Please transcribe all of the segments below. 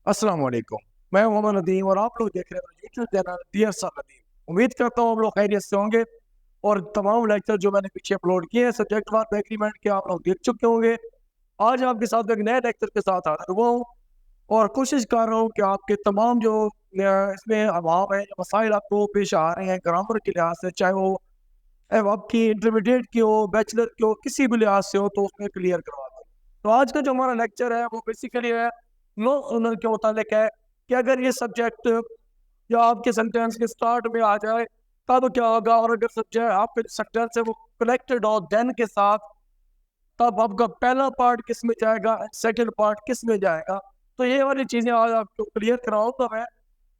अस्सलाम वालेकुम। मैं मोहम्मद नदीम और आप लोग देख रहे हैं YouTube channel dear sir Nadeem. उम्मीद करता हूँ आप लोग खैरियत से होंगे और तमाम लेक्चर जो मैंने पीछे अपलोड किए हैं सब्जेक्ट वार एग्रीमेंट के आप लोग देख चुके होंगे। आज आपके साथ एक नए लेक्चर के साथ हाजिर हुआ हूँ और कोशिश कर रहा हूँ कि आपके तमाम जो इसमें अभाव है, जो मसाइल आपको पेश आ रहे हैं ग्रामर के लिहाज से, चाहे वो आपकी इंटरमीडिएट की हो, बैचलर की हो, किसी भी लिहाज से हो, तो उसमें क्लियर करवा दो। तो आज का जो हमारा लेक्चर है वो बेसिकली है नो ओनर के मुतालिक है कि अगर ये सब्जेक्ट या आपके सेंटेंस के स्टार्ट में आ जाए तब क्या होगा, और अगर सब्जेक्ट आपके सेंटेंस है वो कनेक्टेड हो देन के साथ, तब आपका पहला पार्ट किस में जाएगा, सेकंड पार्ट किस में जाएगा। तो ये वाली चीजें आज आपको क्लियर कराऊंगा मैं।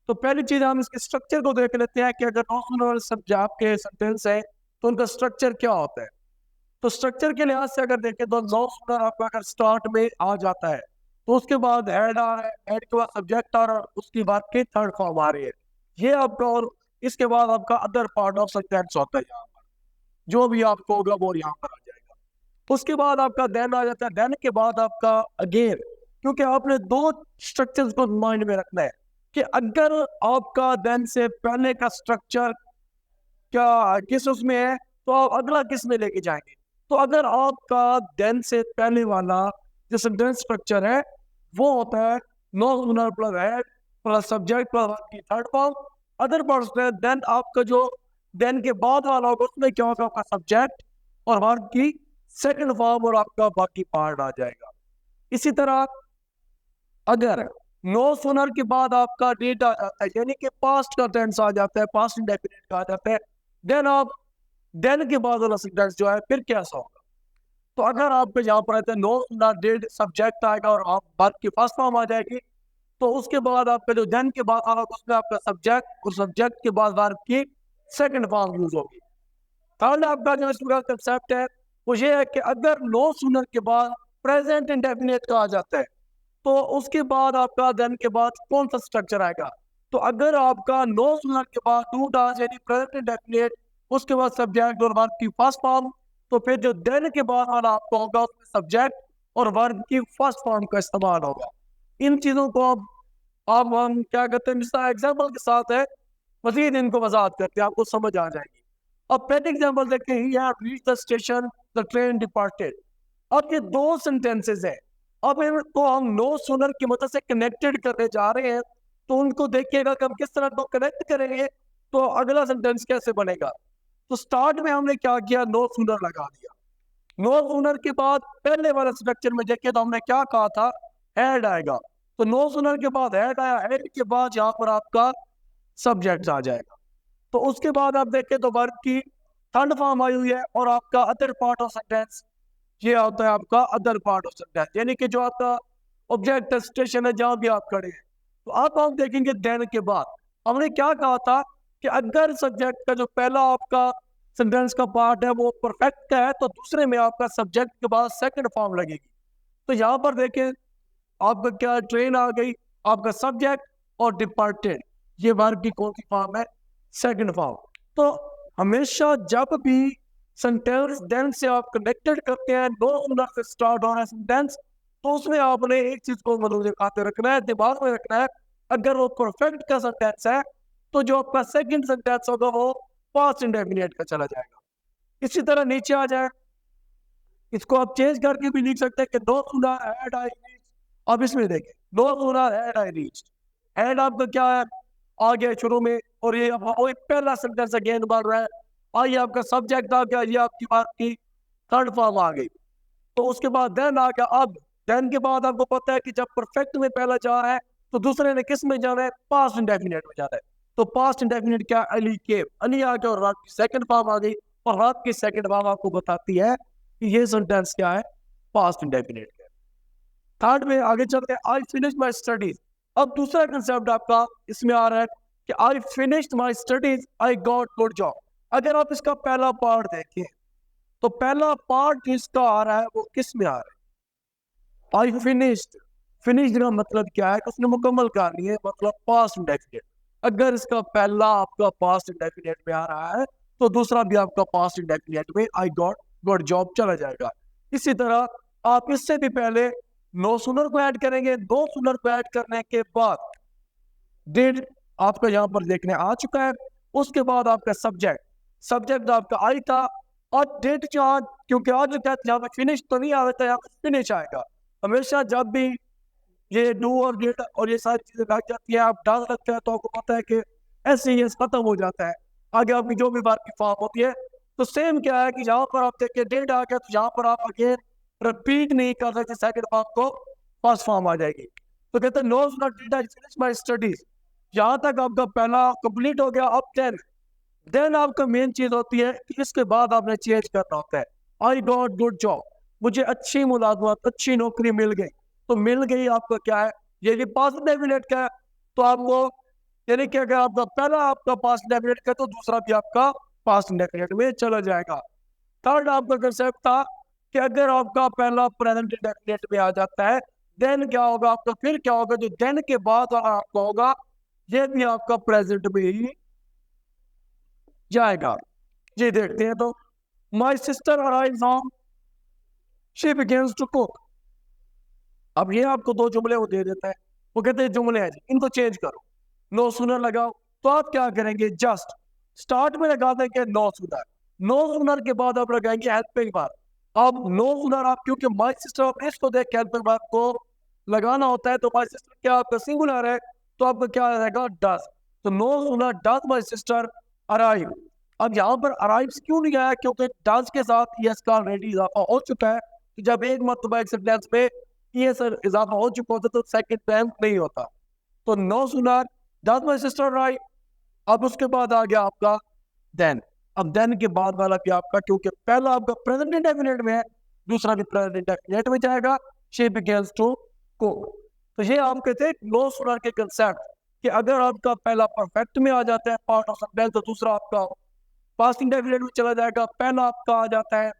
तो पहली चीज हम इसके स्ट्रक्चर को देख लेते हैं कि अगर नो ओनर सब्जेक्ट आपके सेंटेंस है तो उनका स्ट्रक्चर क्या होता है। तो स्ट्रक्चर के लिहाज से अगर देखें तो नो ओनर आपका अगर स्टार्ट में आ जाता है तो उसके बाद हेड आ रहा है, हेड के बाद सब्जेक्ट आ रहा है, उसके बाद के थर्ड फॉर्म आ रही है ये आपका, और इसके बाद आपका अदर पार्ट ऑफ सेंटेंस होता है। यहाँ पर जो भी आपको होगा वो यहाँ पर आ जाएगा। उसके बाद आपका देन आ जाता है, देन के बाद आपका अगेन, क्योंकि आपने दो स्ट्रक्चर्स को माइंड में रखना है कि अगर आपका देन से पहले का स्ट्रक्चर क्या किस उसमें है तो आप अगला किस में लेके जाएंगे। तो अगर आपका देन से पहले वाला जो सेंटेंस स्ट्रक्चर है वो होता है no sooner plus had plus subject plus की थर्ड फॉर्म, अदर पार्ट्स में देन आपका जो देन के बाद वाला होगा उसमें क्या होगा, आपका सब्जेक्ट और वर्ब की सेकंड फॉर्म और आपका बाकी पार्ट आ जाएगा। इसी तरह अगर नो सुनर के बाद आपका डेट आ जाता है, यानी कि पास्ट का टेंस आ जाता है, पास्ट इंडेफिनिट का आ जाता है, देन आप देन के बाद वाला सेंटेंस जो है फिर कैसा होगा। तो अगर आपके यहाँ पर रहते हैं नो सुनर डेट सब्जेक्ट आएगा और आप बात की फर्स्ट फॉर्म आ जाएगी, तो उसके बाद आपका जो देन के बाद आएगा उसमें आपका सब्जेक्ट और सब्जेक्ट के बाद वर्ब की सेकंड फॉर्म यूज होगी। थर्ड आपका जो इसका कंसेप्ट है वो ये है कि अगर नो सुनर के बाद प्रेजेंट इंडेफिनिट का आ जाता है तो उसके बाद आपका देन के बाद कौन सा स्ट्रक्चर आएगा। तो अगर आपका नो सुनर के बाद टू डांस यानी प्रेजेंट इंडेफिनिट, उसके बाद सब्जेक्ट और वर्ब की फर्स्ट फॉर्म, तो फिर जो देन के बाद वाला आपका होगा उसमें सब्जेक्ट और वर्ब की फर्स्ट फॉर्म का इस्तेमाल होगा। इन चीजों को अब हम क्या कहते हैं, मिसाल एग्जाम्पल के साथ है, मजीद इनको वजाहत करते हैं, आपको समझ आ जाएगी। अब पहले एग्जाम्पल देखते हैं, he have reached the station, the train departed. अब ये दो सेंटेंसेस हैं। अब इनको हम नो सुनर की मदद से कनेक्टेड करने जा रहे हैं, तो उनको देखिएगा कि हम किस तरह को कनेक्ट करेंगे तो अगला सेंटेंस कैसे बनेगा। तो स्टार्ट में हमने क्या किया, नो सुनर लगा दिया। नो सुनर के बाद पहले वाले स्ट्रक्चर में देखिए तो हमने क्या कहा था, हेड आएगा। तो नो सुनर के बाद हेड आया, हेड के बाद यहाँ पर आपका सब्जेक्ट आ जाएगा। तो उसके बाद आप देखें तो वर्ब की थर्ड फॉर्म आई हुई है और आपका अदर पार्ट ऑफ सेंटेंस ये होता है आपका अदर पार्ट ऑफ सेंटेंस, यानी कि जो आपका ऑब्जेक्ट स्टेशन है जहां भी आप खड़े हैं। तो अब हम देखेंगे देन के बाद हमने क्या कहा था कि अगर सब्जेक्ट का जो पहला आपका सेंटेंस का पार्ट है वो परफेक्ट का है तो दूसरे में आपका सब्जेक्ट के बाद सेकंड फॉर्म लगेगी। तो यहाँ पर देखें आपका क्या ट्रेन आ गई, आपका सब्जेक्ट और डिपार्टेड, ये वर्ब की कौन सी फॉर्म है, सेकंड फॉर्म। तो हमेशा जब भी सेंटेंस देन से आप कनेक्टेड करते हैं, नो ओनर से स्टार्ट हो रहा है सेंटेंस, तो उसमें आपने एक चीज को मतलब खाते रखना है, दिमाग में रखना है, अगर वो परफेक्ट का सेंटेंस है तो जो आपका सेकंड सेंटेंस होगा वो पास्ट इंडेफिनिट का चला जाएगा। इसी तरह नीचे आ जाए, इसको आप चेंज करके भी लिख सकते हैं कि no sooner had I reached. अब इसमें देखें no sooner had I reached, had आपका क्या है, आ गया शुरू में, और ये वही पहला सेंटेंस अगेन बन रहा है। और ये आपका सब्जेक्ट आ गया, ये आपकी बात की थर्ड फॉर्म आ गई। तो उसके बाद देन आ गया। अब देन के बाद आपको पता है कि जब परफेक्ट में पहला जा रहा है तो दूसरे ने किस में जाना है, पास्ट इंडेफिनिट में जाना है। तो पास्ट इंडेफिनिट क्या, अली के, अली आ गया और रात की सेकंड फॉर्म आ गई, और रात की सेकंड फॉर्म आपको बताती है कि ये सेंटेंस क्या है, पास्ट इंडेफिनिट है। थर्ड में आगे चलते हैं, आई फिनिश माई स्टडीज। अब दूसरा कंसेप्ट आपका इसमें आ रहा है कि I finished my studies, I got good job. अगर आप इसका पहला पार्ट देखें तो पहला पार्ट इसका आ रहा है वो किस में आ रहा है, आई फिनिश्ड। फिनिश्ड का मतलब क्या है, उसने मुकम्मल कर ली है, मतलब पास्ट इंडेफिनिट। अगर इसका पहला आपका पास्ट इंडेफिनिट में आ रहा है तो दूसरा भी आपका पास्ट इंडेफिनिट में आई गॉट गुड जॉब चला जाएगा। इसी तरह आप इससे भी पहले नो सूनर को ऐड करेंगे। नो सूनर को ऐड करने के बाद डेट आपका यहाँ पर देखने आ चुका है। उसके बाद आपका सब्जेक्ट, सब्जेक्ट आपका आई था, और डेट जहाँ, क्योंकि आज जो यहाँ पे फिनिश तो नहीं आता, यहाँ पे फिनिश आएगा। हमेशा जब भी ये डू और डेट और ये सारी चीजें लग जाती है, आप डाल रखते हैं, तो आपको पता है कि ऐसे ही ये खत्म हो जाता है। आगे आपकी जो भी बात की फॉर्म होती है, तो सेम क्या है कि यहाँ पर आप देखिए डेट आ गया, तो यहाँ पर आप अगेन रिपीट नहीं कर सकते सेकंड फॉर्म को, फर्स्ट फॉर्म आ जाएगी। तो कहते हैं no not data finish my studies, यहाँ तक आपका पहला कंप्लीट हो गया। अब देन आपका मेन चीज होती है कि इसके बाद आपने चेंज करना होता है। आई गॉट गुड जॉब, मुझे अच्छी मुलाजमत, अच्छी नौकरी मिल गई। तो मिल गई आपका क्या है, ये भी पास्ट इंडेफिनिट का है, तो आपको यानी कि अगर आपका पहला आपका पास्ट इंडेफिनिट का, तो दूसरा भी आपका पास्ट इंडेफिनिट में चला जाएगा। थर्ड आपका कंसेप्ट था कि अगर आपका पहला प्रेजेंट इंडेफिनिट में आ जाता है, देन क्या होगा आपका, फिर क्या होगा, जो देन के बाद आपका होगा, ये भी आपका प्रेजेंट में ही जाएगा। ये देखते हैं, तो my sister arrives home, she begins to cook. अब ये आपको दो जुमले वो दे देता है, वो कहते हैं जुमले हैं जी, इनको चेंज करो, नो सूनर लगाओ। तो आप क्या करेंगे, जस्ट स्टार्ट में लगा देंगे नो सूनर, नो सूनर के बाद आप लगाएंगे हेल्पिंग वर्ब। अब नो सूनर आप, क्योंकि माई सिस्टर, आप इसको देख के हेल्पिंग वर्ब को लगाना होता है, तो माई सिस्टर क्या आपका सिंगुलर है, तो आपका क्या रहेगा, डज। तो no sooner does my sister arrive. अब यहाँ पर अराइव क्यों नहीं आया, क्योंकि डज के साथ यस का ऑलरेडी इजाफा हो चुका है। तो जब एक मरतबा एक सेंटेंस में ये सर इजाफा हो चुका होता, तो सेकंड टाइम नहीं होता। तो no sooner does my sister right. अब उसके बाद आ गया आपका देन। अब देन के बाद वाला भी आपका, क्योंकि पहला आपका प्रेजेंट इंडेफिनिट में है, दूसरा भी प्रेजेंट इंडेफिनिट में जाएगा, शी बिगिंस टू कुक। तो ये आपके थे नो सूनर के कंसेप्ट, कि अगर आपका पहला परफेक्ट में आ जाता है पार्ट ऑफ सेंटेंस, तो दूसरा आपका पास्ट इंडेफिनिट में चला जाएगा। पहला आपका आ जाता है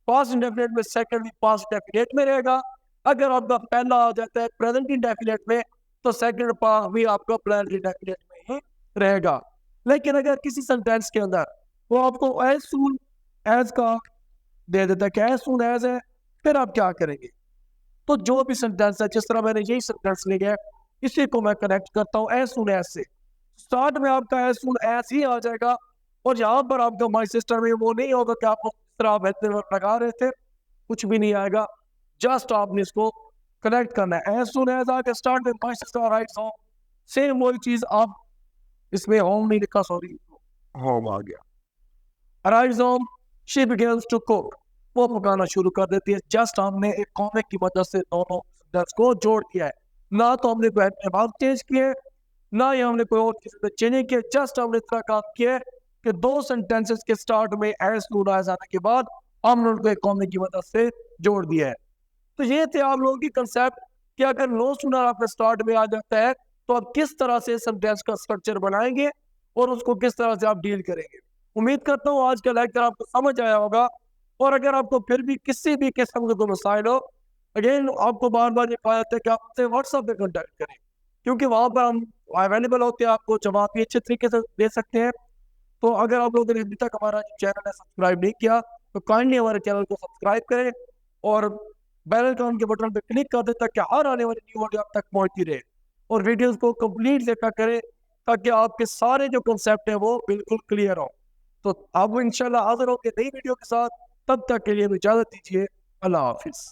पास्ट इंडेफिनिट में, सेकंड भी पास्ट इंडेफिनिट में रहेगा। अगर आपका पहला आ जाता है प्रेजेंट इंडेफिनिट में, तो सेकंड पार्ट भी आपका प्रेजेंट इंडेफिनिट में ही रहेगा। लेकिन अगर किसी सेंटेंस के अंदर वो आपको एज सून एज का दे देता है कि एज सून एज है, फिर आप क्या करेंगे, तो जो भी सेंटेंस है, जिस तरह मैंने यही सेंटेंस लिया है, इसी को मैं कनेक्ट करता हूँ एज सून एज से। स्टार्ट में आपका एज सून एज ही आ जाएगा, और यहाँ पर आपका माई सिस्टर में वो नहीं होगा कि आप लगा रहे थे, कुछ भी नहीं आएगा। जस्ट आपने इसको कनेक्ट करना है। एज सून एज आके start with my sister rights home, same वही चीज आप इसमें होम नहीं लिखा, सॉरी होम आ गया। Arrives home, she begins to cook, वो पकाना शुरू कर देती है। जस्ट हमने एक कॉमिक की मदद से दोनों सेंटेंस को जोड़ दिया है, ना तो हमने कोई वर्ब चेंज किए, ना ही हमने कोई और चीज चेंज नहीं किया। जस्ट हमने इतना काम किया कि दो सेंटेंसेस के स्टार्ट में एज सून एज आने के बाद हमने उनको एक कॉमिक की मदद से जोड़ दिया है। तो ये थे आप लोगों की कंसेप्ट कि अगर नो सूनर आपके स्टार्ट में आ जाता है, तो आप किस तरह से सेंटेंस का स्ट्रक्चर बनाएंगे और उसको किस तरह से आप डील करेंगे। उम्मीद करता हूँ आज का लेक्चर आपको समझ आया होगा। और अगर आपको फिर भी किसी भी किस्म के कोई मसाइल हो, अगेन आपको बार बार ये कहा जाता है कि आप हमसे व्हाट्सएप पे कॉन्टैक्ट करें, क्योंकि वहाँ पर हम अवेलेबल होते हैं, आपको जवाब भी अच्छे तरीके से दे सकते हैं। तो अगर आप लोगों ने अभी तक हमारा चैनल है सब्सक्राइब नहीं किया, तो काइंडली हमारे चैनल को सब्सक्राइब करें और बेल आइकन के बटन पर क्लिक कर दें, ताकि हर आने वाली न्यू वीडियो आप तक पहुंचती रहे। और वीडियोस को कंप्लीट देखा करें, ताकि आपके सारे जो कंसेप्ट हैं वो बिल्कुल क्लियर हो। तो अब इंशाल्लाह हाजिर होंगे नई वीडियो के साथ, तब तक के लिए इजाजत दीजिए। अल्लाह हाफिज।